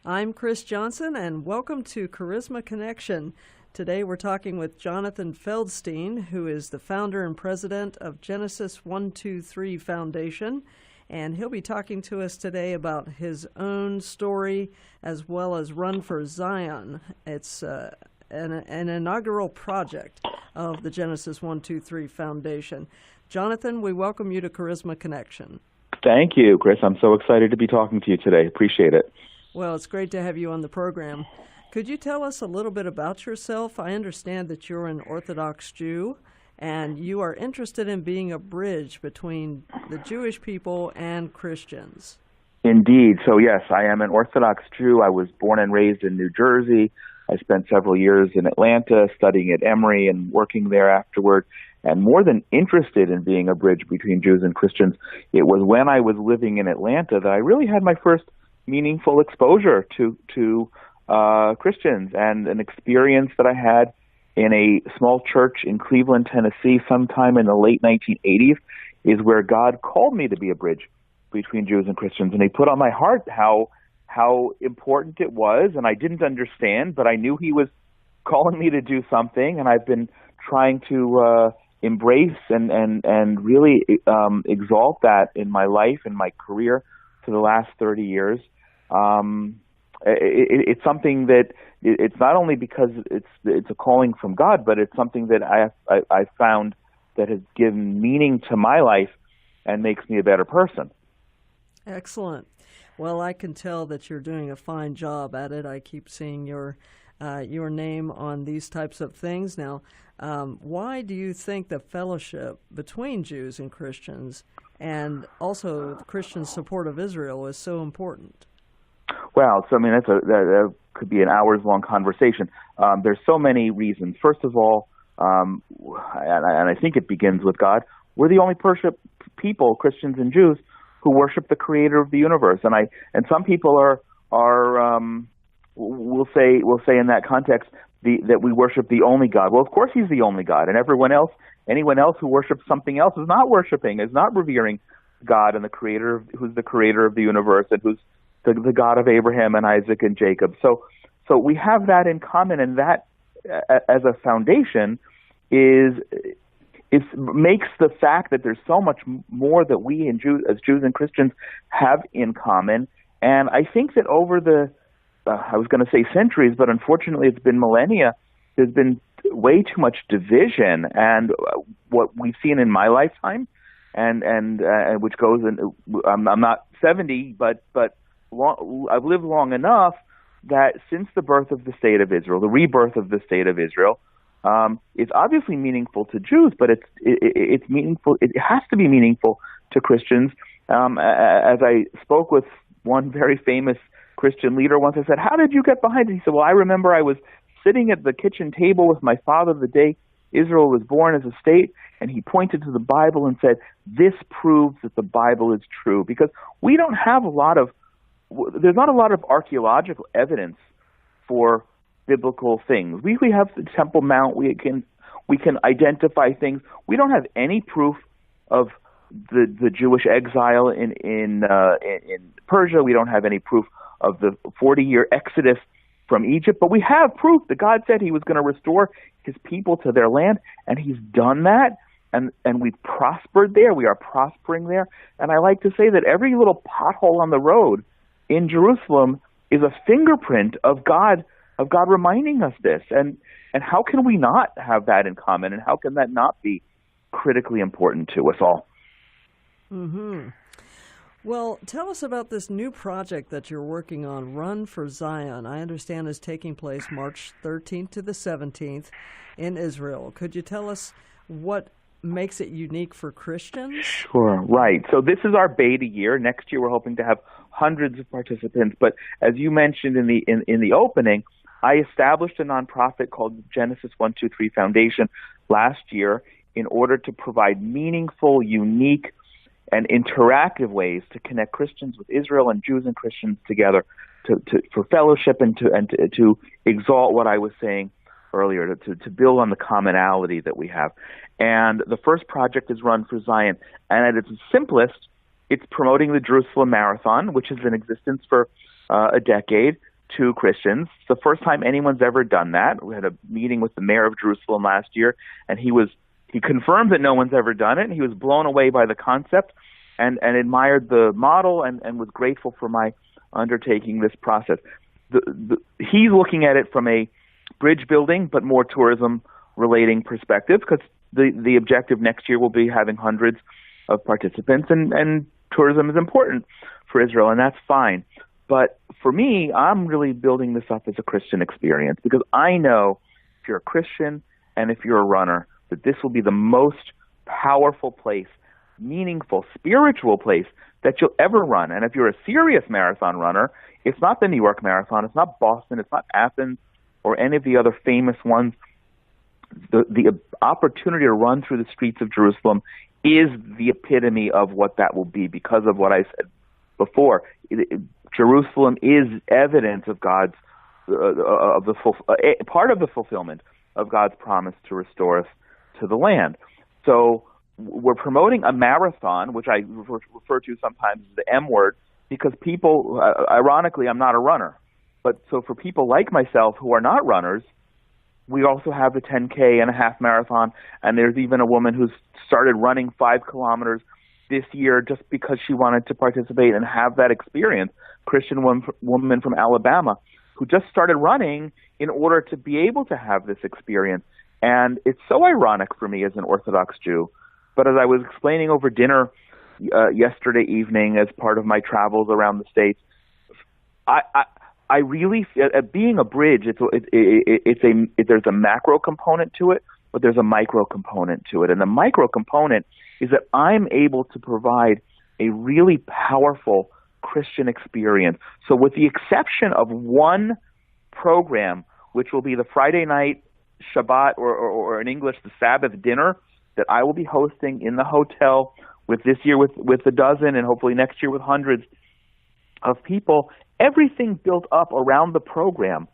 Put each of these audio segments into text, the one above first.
I'm Chris Johnson, and welcome to Charisma Connection. Today we're talking with Jonathan Feldstein, who is the founder and president of Genesis 123 Foundation, and he'll be talking to us today about his own story as well as Run for Zion. It's an inaugural project of the Genesis 123 Foundation. Jonathan, we welcome you to Charisma Connection. Thank you, Chris. I'm so excited to be talking to you today. Appreciate it. Well, it's great to have you on the program. Could you tell us a little bit about yourself? I understand that you're an Orthodox Jew, and you are interested in being a bridge between the Jewish people and Christians. Indeed. So, yes, I am an Orthodox Jew. I was born and raised in New Jersey. I spent several years in Atlanta studying at Emory and working there afterward. And more than interested in being a bridge between Jews and Christians, it was when I was living in Atlanta that I really had my first meaningful exposure to Christians, and an experience that I had in a small church in Cleveland, Tennessee, sometime in the late 1980s, is where God called me to be a bridge between Jews and Christians. And he put on my heart how important it was, and I didn't understand, but I knew he was calling me to do something, and I've been trying to embrace and really exalt that in my life and my career for the last 30 years. It's something that it's not only because it's a calling from God, but it's something that I found that has given meaning to my life and makes me a better person. Excellent. Well, I can tell that you're doing a fine job at it. I keep seeing your name on these types of things. Now, why do you think the fellowship between Jews and Christians and also the Christian support of Israel is so important? Well, so I mean, that could be an hours-long conversation. There's so many reasons. First of all, and I think it begins with God. We're the only people, Christians and Jews, who worship the Creator of the universe. And some people will say in that context that we worship the only God. Well, of course, He's the only God, and anyone else who worships something else is not revering God and the Creator, who's the Creator of the universe, and who's the God of Abraham and Isaac and Jacob. So we have that in common, and that as a foundation makes the fact that there's so much more that we as Jews and Christians have in common. And I think that over I was going to say centuries, but unfortunately it's been millennia, there's been way too much division. And what we've seen in my lifetime, and which goes in, I'm not 70, but I've lived long enough that since the birth of the State of Israel, the rebirth of the State of Israel, it's obviously meaningful to Jews, but it's meaningful. It has to be meaningful to Christians. As I spoke with one very famous Christian leader once, I said, "How did you get behind it?" He said, "Well, I remember I was sitting at the kitchen table with my father the day Israel was born as a state, and he pointed to the Bible and said, 'This proves that the Bible is true,' because we don't have there's not a lot of archaeological evidence for biblical things. We have the Temple Mount. We can identify things. We don't have any proof of the Jewish exile in Persia. We don't have any proof of the 40-year exodus from Egypt. But we have proof that God said He was going to restore His people to their land, and He's done that. And we've prospered there. We are prospering there. And I like to say that every little pothole on the road in Jerusalem is a fingerprint of God reminding us this. And how can we not have that in common? And how can that not be critically important to us all? Mm-hmm. Well, tell us about this new project that you're working on, Run for Zion. I understand is taking place March 13th to the 17th in Israel. Could you tell us what makes it unique for Christians? Sure, right. So this is our beta year. Next year we're hoping to have hundreds of participants. But as you mentioned in the opening, I established a nonprofit called Genesis 123 Foundation last year in order to provide meaningful, unique, and interactive ways to connect Christians with Israel and Jews and Christians together for fellowship and to exalt what I was saying earlier, to build on the commonality that we have. And the first project is Run for Zion. And at its simplest, it's promoting the Jerusalem Marathon, which has been in existence for a decade, to Christians. It's the first time anyone's ever done that. We had a meeting with the mayor of Jerusalem last year, and he confirmed that no one's ever done it, and he was blown away by the concept and admired the model and was grateful for my undertaking this process. He's looking at it from a bridge building but more tourism relating perspective, because the objective next year will be having hundreds of participants, and tourism is important for Israel, and that's fine. But for me, I'm really building this up as a Christian experience, because I know if you're a Christian and if you're a runner, that this will be the most powerful place, meaningful, spiritual place that you'll ever run. And if you're a serious marathon runner, it's not the New York Marathon, it's not Boston, it's not Athens, or any of the other famous ones. The opportunity to run through the streets of Jerusalem is the epitome of what that will be, because of what I said before. Jerusalem is evidence of God's part of the fulfillment of God's promise to restore us to the land. So we're promoting a marathon, which I refer to sometimes as the M word, because people, ironically, I'm not a runner. But so for people like myself who are not runners, we also have the 10K and a half marathon, and there's even a woman who's started running 5 kilometers this year just because she wanted to participate and have that experience. Christian woman from Alabama who just started running in order to be able to have this experience. And it's so ironic for me as an Orthodox Jew. But as I was explaining over dinner yesterday evening as part of my travels around the States, I really, being a bridge, there's a macro component to it, but there's a micro component to it. And the micro component is that I'm able to provide a really powerful Christian experience. So with the exception of one program, which will be the Friday night Shabbat, or in English, the Sabbath dinner, that I will be hosting in the hotel with this year with a dozen, and hopefully next year with hundreds of people, everything built up around the program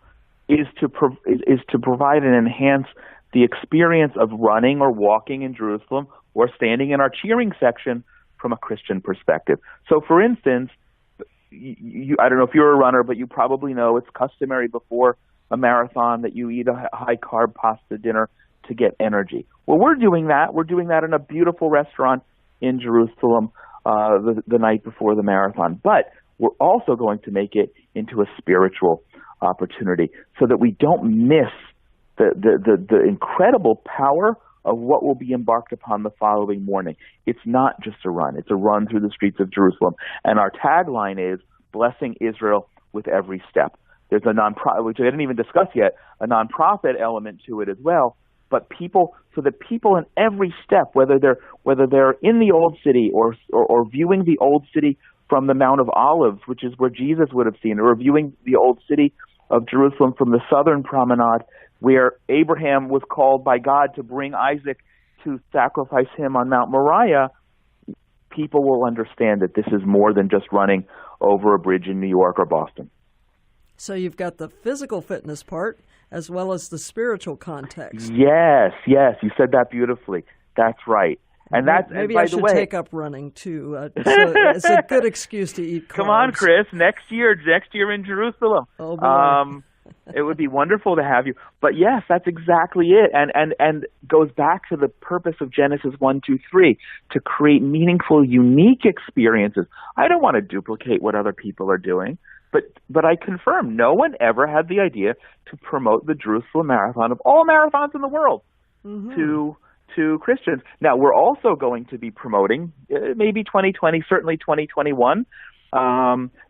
is to provide and enhance the experience of running or walking in Jerusalem or standing in our cheering section from a Christian perspective. So, for instance, I don't know if you're a runner, but you probably know it's customary before a marathon that you eat a high-carb pasta dinner to get energy. Well, we're doing that. We're doing that in a beautiful restaurant in Jerusalem the night before the marathon. But we're also going to make it into a spiritual opportunity so that we don't miss the incredible power of what will be embarked upon the following morning. It's not just a run. It's a run through the streets of Jerusalem. And our tagline is, blessing Israel with every step. There's a nonprofit, which I didn't even discuss yet, a nonprofit element to it as well. But so that people in every step, whether they're in the old city or viewing the old city from the Mount of Olives, which is where Jesus would have seen, or viewing the old city of Jerusalem from the southern promenade, where Abraham was called by God to bring Isaac to sacrifice him on Mount Moriah, people will understand that this is more than just running over a bridge in New York or Boston. So you've got the physical fitness part as well as the spiritual context. Yes, you said that beautifully. That's right. And that's, maybe and by I should the way, take up running too. So it's a good excuse to eat carbs. Come on, Chris. Next year in Jerusalem. Oh boy. It would be wonderful to have you. But yes, that's exactly it. And goes back to the purpose of Genesis 1-2-3, to create meaningful, unique experiences. I don't want to duplicate what other people are doing. But I confirm, no one ever had the idea to promote the Jerusalem Marathon of all marathons in the world to Christians. Now, we're also going to be promoting, maybe 2020, certainly 2021.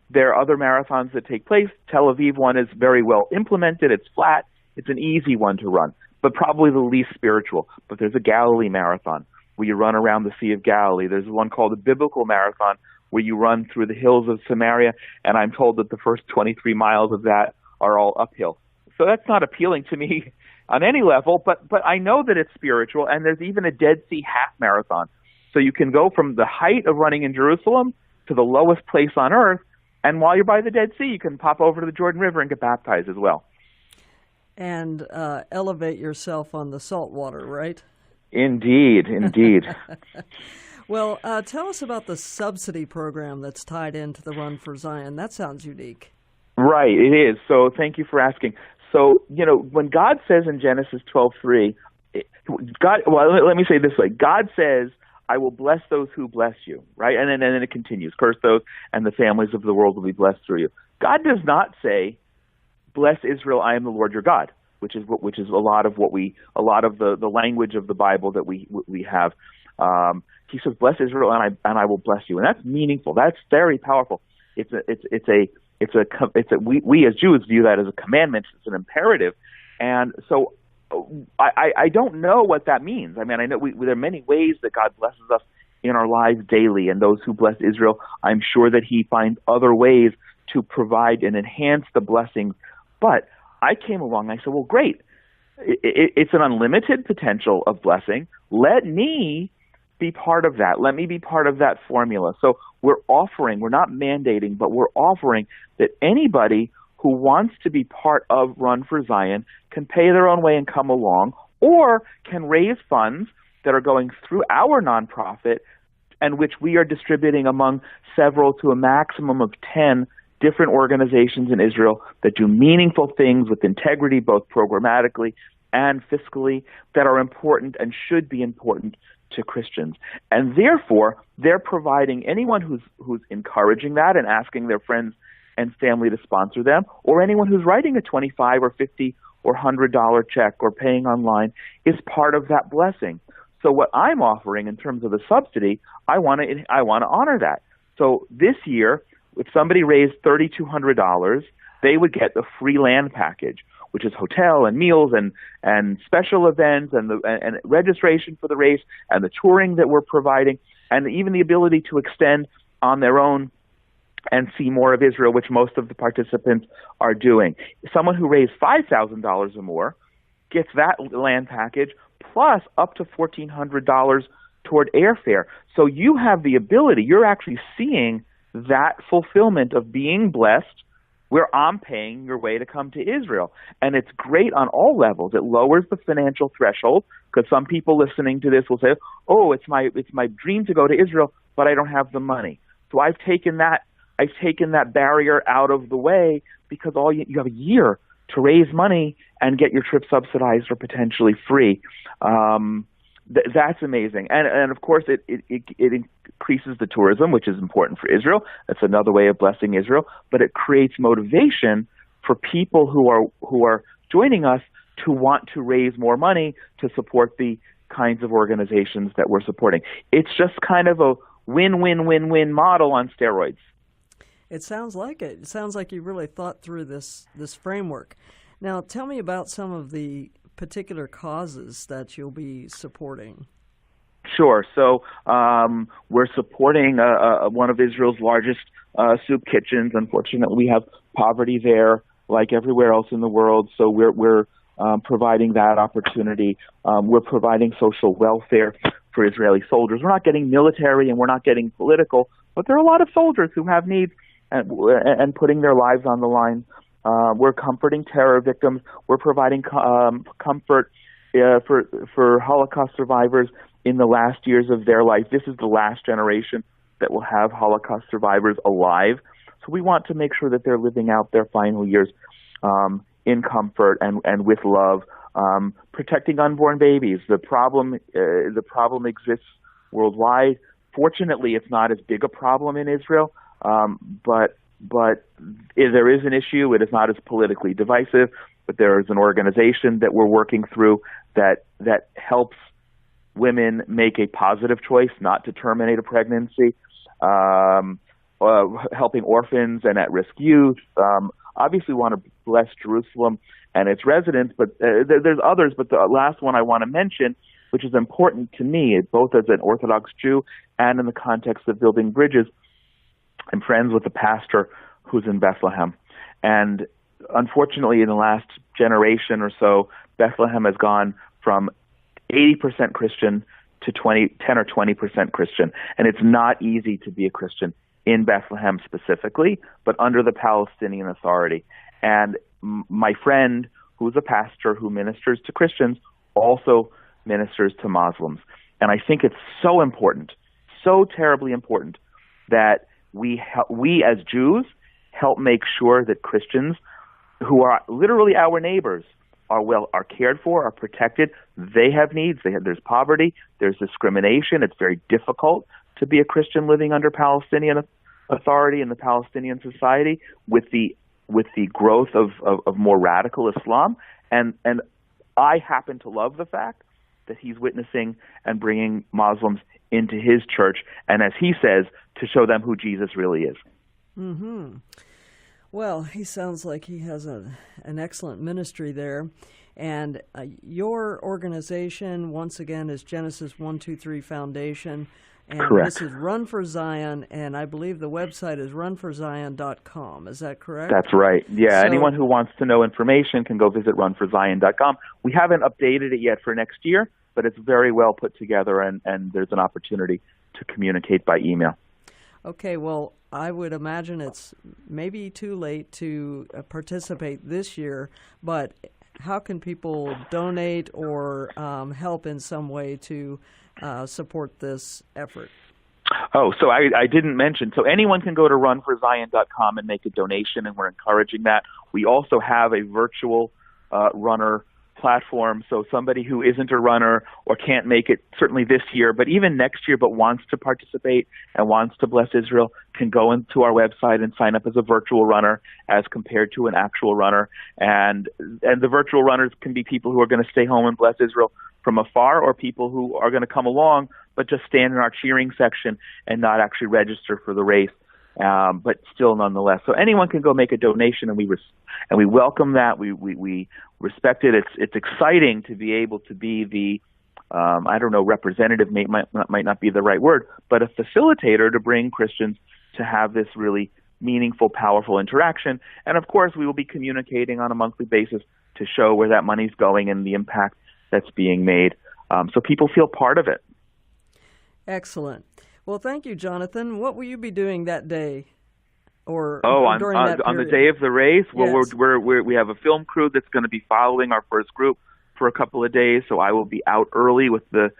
There are other marathons that take place. Tel Aviv one is very well implemented. It's flat. It's an easy one to run, but probably the least spiritual. But there's a Galilee Marathon where you run around the Sea of Galilee. There's one called the Biblical Marathon where you run through the hills of Samaria, and I'm told that the first 23 miles of that are all uphill. So that's not appealing to me on any level, but I know that it's spiritual, and there's even a Dead Sea half marathon. So you can go from the height of running in Jerusalem to the lowest place on earth, and while you're by the Dead Sea, you can pop over to the Jordan River and get baptized as well. And elevate yourself on the salt water, right? Indeed. Well, tell us about the subsidy program that's tied into the Run for Zion. That sounds unique. Right, it is. So thank you for asking. So, when God says in Genesis 12:3, let me say it this way. God says, I will bless those who bless you, right? And then it continues, curse those and the families of the world will be blessed through you. God does not say, bless Israel, I am the Lord your God, which is a lot of the language of the Bible that we have. He says, bless Israel and I will bless you. And that's meaningful. That's very powerful. We as Jews view that as a commandment. It's an imperative. And so I don't know what that means. I mean, I know there are many ways that God blesses us in our lives daily, and those who bless Israel, I'm sure that he finds other ways to provide and enhance the blessings. But I came along and I said, well, great. It's an unlimited potential of blessing. Let me be part of that. Let me be part of that formula. So we're not mandating, but we're offering that anybody who wants to be part of Run for Zion can pay their own way and come along, or can raise funds that are going through our nonprofit and which we are distributing among several to a maximum of 10 different organizations in Israel that do meaningful things with integrity, both programmatically and fiscally, that are important and should be important to Christians. And therefore, they're providing anyone who's encouraging that and asking their friends and family to sponsor them, or anyone who's writing a $25 or $50 or $100 check or paying online is part of that blessing. So what I'm offering in terms of the subsidy, I want to honor that. So this year, if somebody raised $3,200, they would get the free land package, which is hotel and meals and special events and registration for the race and the touring that we're providing, and even the ability to extend on their own and see more of Israel, which most of the participants are doing. Someone who raised $5,000 or more gets that land package plus up to $1,400 toward airfare. So you have the ability, you're actually seeing that fulfillment of being blessed where I'm paying your way to come to Israel. And it's great on all levels. It lowers the financial threshold, because some people listening to this will say, oh, it's my dream to go to Israel, but I don't have the money. So I've taken that barrier out of the way, because you have a year to raise money and get your trip subsidized or potentially free. That's amazing. And of course, it increases the tourism, which is important for Israel. That's another way of blessing Israel. But it creates motivation for people who are joining us to want to raise more money to support the kinds of organizations that we're supporting. It's just kind of a win-win-win-win model on steroids. It sounds like it. It sounds like you really thought through this framework. Now, tell me about some of the particular causes that you'll be supporting. Sure. So we're supporting one of Israel's largest soup kitchens. Unfortunately, we have poverty there, like everywhere else in the world. So we're providing that opportunity. We're providing social welfare for Israeli soldiers. We're not getting military and we're not getting political, but there are a lot of soldiers who have needs and putting their lives on the line. We're comforting terror victims. We're providing comfort for Holocaust survivors in the last years of their life. This is the last generation that will have Holocaust survivors alive. So we want to make sure that they're living out their final years in comfort and with love. Protecting unborn babies. The problem exists worldwide. Fortunately, it's not as big a problem in Israel, but if there is an issue, it is not as politically divisive. But there is an organization that we're working through that helps women make a positive choice not to terminate a pregnancy, helping orphans and at-risk youth. Obviously, we want to bless Jerusalem and its residents, but there's others. But the last one I want to mention, which is important to me, both as an Orthodox Jew and in the context of building bridges, I'm friends with a pastor who's in Bethlehem. And unfortunately, in the last generation or so, Bethlehem has gone from 80% Christian to 10 or 20% Christian. And it's not easy to be a Christian in Bethlehem specifically, but under the Palestinian Authority. And my friend, who's a pastor who ministers to Christians, also ministers to Muslims. And I think it's so important, so terribly important, that we as Jews help make sure that Christians who are literally our neighbors are cared for, are protected. They have needs. There's poverty. There's discrimination. It's very difficult to be a Christian living under Palestinian authority in the Palestinian society with the growth of more radical Islam. And I happen to love the fact that he's witnessing and bringing Muslims into his church, and as he says, to show them who Jesus really is. Mm-hmm. Well, he sounds like he has an excellent ministry there. And your organization, once again, is Genesis 123 Foundation. And Correct. This is Run for Zion, and I believe the website is runforzion.com. Is that correct? That's right. Yeah, So, anyone who wants to know information can go visit runforzion.com. We haven't updated it yet for next year, but it's very well put together, and there's an opportunity to communicate by email. Okay, well, I would imagine it's maybe too late to participate this year, but how can people donate or help in some way to support this effort? Oh, so I didn't mention. So anyone can go to runforzion.com and make a donation, and we're encouraging that. We also have a virtual runner platform, so somebody who isn't a runner or can't make it certainly this year, but even next year, but wants to participate and wants to bless Israel, can go into our website and sign up as a virtual runner as compared to an actual runner. And the virtual runners can be people who are going to stay home and bless Israel from afar, or people who are going to come along but just stand in our cheering section and not actually register for the race. But still, nonetheless, so anyone can go make a donation, and we welcome that. We respect it. It's exciting to be able to be the representative might not be the right word, but a facilitator to bring Christians to have this really meaningful, powerful interaction. And of course, we will be communicating on a monthly basis to show where that money's going and the impact that's being made, so people feel part of it. Excellent. Well, thank you, Jonathan. What will you be doing that day? Or during that on the period? day of the race? Well, Yes. we have a film crew that's going to be following our first group for a couple of days. So I will be out early with the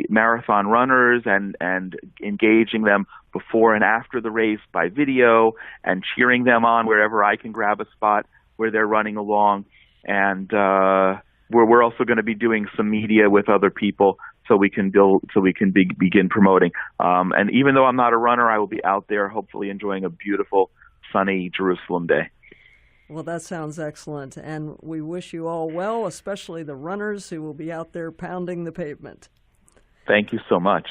marathon runners and engaging them before and after the race by video and cheering them on wherever I can grab a spot where they're running along. And we're also going to be doing some media with other people so we can begin promoting. And even though I'm not a runner, I will be out there hopefully enjoying a beautiful, sunny Jerusalem day. Well, that sounds excellent, and we wish you all well, especially the runners who will be out there pounding the pavement. Thank you so much.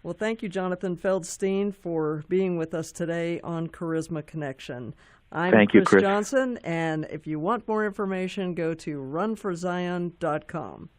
Well, thank you, Jonathan Feldstein, for being with us today on Charisma Connection. I'm Chris Johnson, and if you want more information, go to runforzion.com.